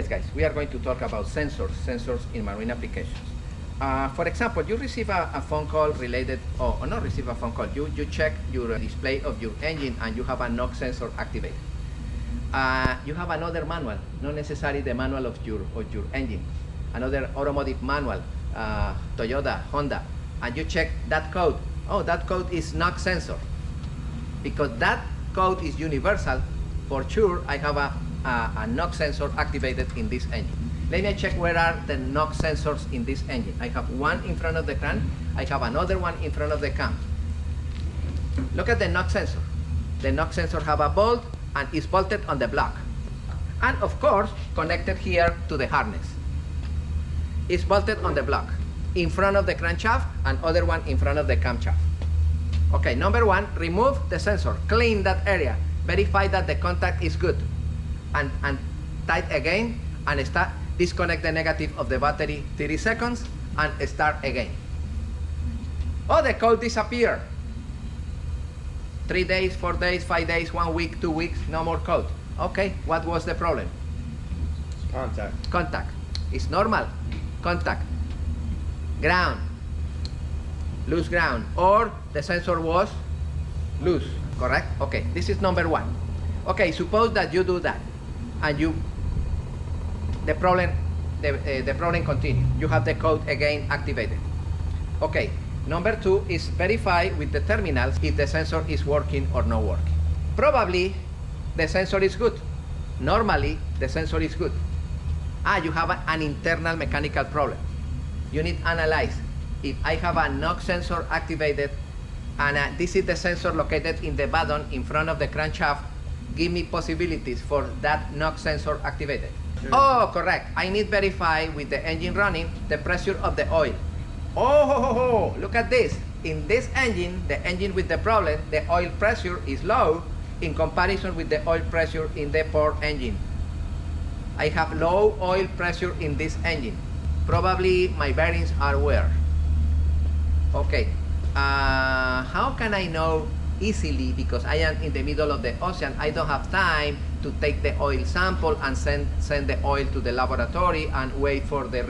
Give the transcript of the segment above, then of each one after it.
Yes, guys, we are going to talk about sensors in marine applications. For example, you receive a phone call related, or not receive a phone call, you check your display of your engine and you have a knock sensor activated. You have another manual, not necessarily the manual of your engine, another automotive manual, Toyota, Honda, and you check that code. Oh, that code is knock sensor. Because that code is universal, for sure I have a knock sensor activated in this engine. Let me check where are the knock sensors in this engine. I have one in front of the crank, I have another one in front of the cam. Look at the knock sensor. The knock sensor have a bolt and is bolted on the block. And of course, connected here to the harness. It's bolted on the block, in front of the crankshaft and other one in front of the camshaft. Okay, number one, remove the sensor, clean that area, verify that the contact is good, and tight again, and disconnect the negative of the battery 30 seconds, and start again. Oh, the code disappeared. 3 days, 4 days, 5 days, 1 week, 2 weeks, no more code. Okay, what was the problem? Contact. Contact. It's normal. Contact. Ground. Loose ground. Or the sensor was loose. Correct? Okay, this is number one. Okay, suppose that you do that and the problem continues. You have the code again activated. Okay, number two is verify with the terminals if the sensor is working or not working. Probably the sensor is good. Normally the sensor is good. You have an internal mechanical problem. You need to analyze if I have a knock sensor activated and this is the sensor located in the button in front of the crankshaft, give me possibilities for that knock sensor activated. Sure. Oh, correct. I need to verify with the engine running the pressure of the oil. Oh, look at this. In this engine, the engine with the problem, the oil pressure is low in comparison with the oil pressure in the poor engine. I have low oil pressure in this engine. Probably my bearings are wear. Okay, how can I know easily, because I am in the middle of the ocean, I don't have time to take the oil sample and send the oil to the laboratory and wait for the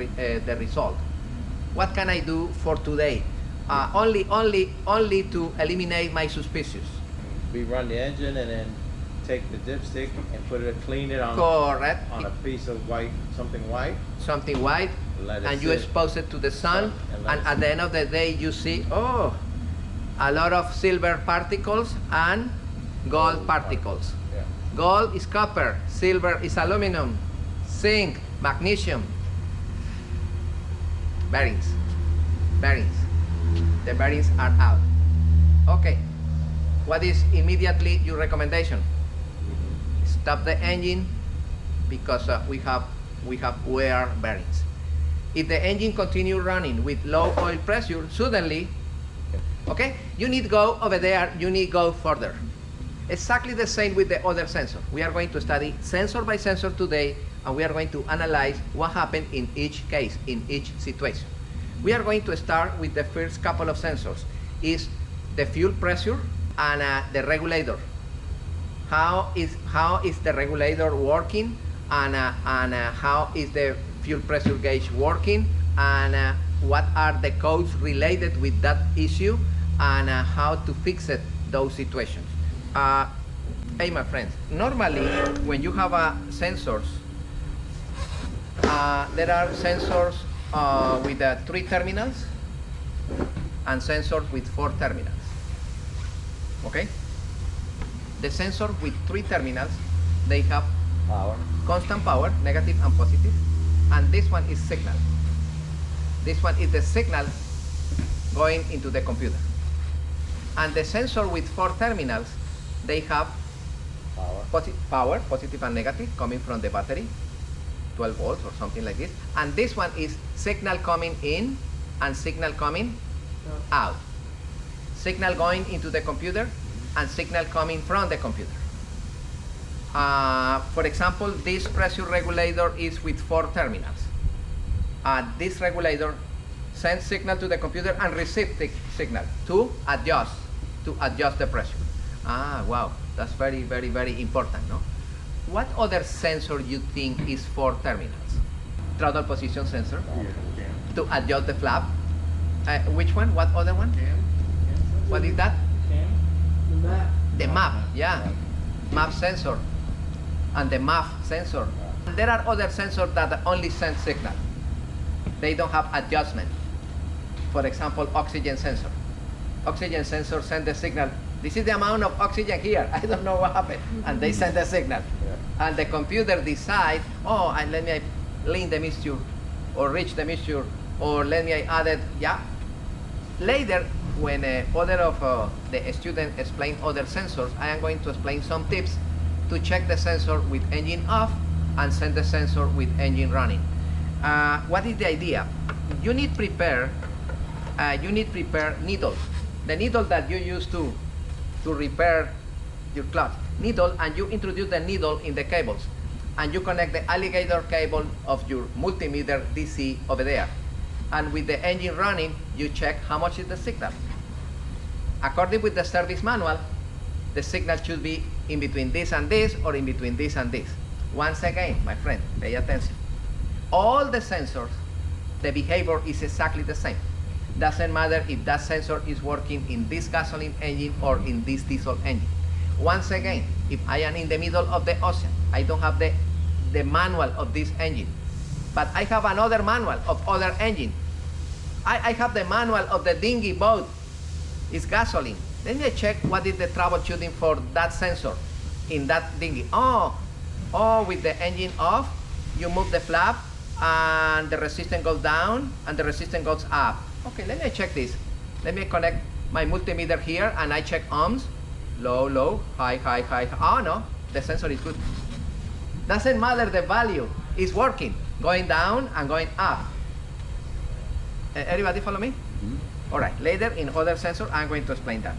result. What can I do for today? Only to eliminate my suspicions. We run the engine and then take the dipstick and clean it on, correct, on a piece of something white, and you expose it to the sun, and at the end of the day you see, oh, a lot of silver particles and gold particles. Yeah. Gold is copper, silver is aluminum, zinc, magnesium. Bearings. The bearings are out. Okay, what is immediately your recommendation? Stop the engine because we have wear bearings. If the engine continues running with low oil pressure, suddenly, okay, you need to go over there, you need to go further. Exactly the same with the other sensor. We are going to study sensor by sensor today, and we are going to analyze what happened in each case, in each situation. We are going to start with the first couple of sensors, is the fuel pressure and the regulator. How is the regulator working, and how is the fuel pressure gauge working, and what are the codes related with that issue, and how to fix it, those situations. Hey, my friends, normally when you have sensors, there are sensors with 3 terminals and sensors with 4 terminals. Okay? The sensor with 3 terminals, they have power, constant power, negative and positive, and this one is signal. This one is the signal going into the computer. And the sensor with 4 terminals, they have power, positive and negative, coming from the battery, 12 volts or something like this. And this one is signal coming in and signal coming out. Signal going into the computer and signal coming from the computer. For example, this pressure regulator is with 4 terminals. This regulator sends signal to the computer and receives the signal to adjust the pressure. Wow, that's very, very, very important, no? What other sensor you think is for terminals? Throttle position sensor to adjust the flap. Which one? What other one? What is that? The map, yeah. Map sensor and the MAF sensor. And there are other sensors that only send signal. They don't have adjustment. For example, oxygen sensor. Oxygen sensor send the signal. This is the amount of oxygen here. I don't know what happened. And they send the signal. Yeah. And the computer decides, oh, and let me lean the mixture or reach the mixture or let me add it, yeah. Later, when other of the students explain other sensors, I am going to explain some tips to check the sensor with engine off and send the sensor with engine running. What is the idea? You need prepare needles. The needle that you use to repair your clutch needle, and you introduce the needle in the cables, and you connect the alligator cable of your multimeter DC over there. And with the engine running, you check how much is the signal. According with the service manual, the signal should be in between this and this, or in between this and this. Once again, my friend, pay attention. All the sensors, the behavior is exactly the same. Doesn't matter if that sensor is working in this gasoline engine or in this diesel engine. Once again, if I am in the middle of the ocean, I don't have the manual of this engine, but I have another manual of other engine. I have the manual of the dinghy boat. It's gasoline. Let me check what is the troubleshooting for that sensor in that dinghy. Oh, with the engine off, you move the flap and the resistance goes down and the resistance goes up. Okay, let me check this. Let me connect my multimeter here and I check ohms. Low, low, high, high, high. Oh no, the sensor is good. Doesn't matter the value, it's working. Going down and going up. Everybody follow me? Mm-hmm. All right, later in other sensor, I'm going to explain that.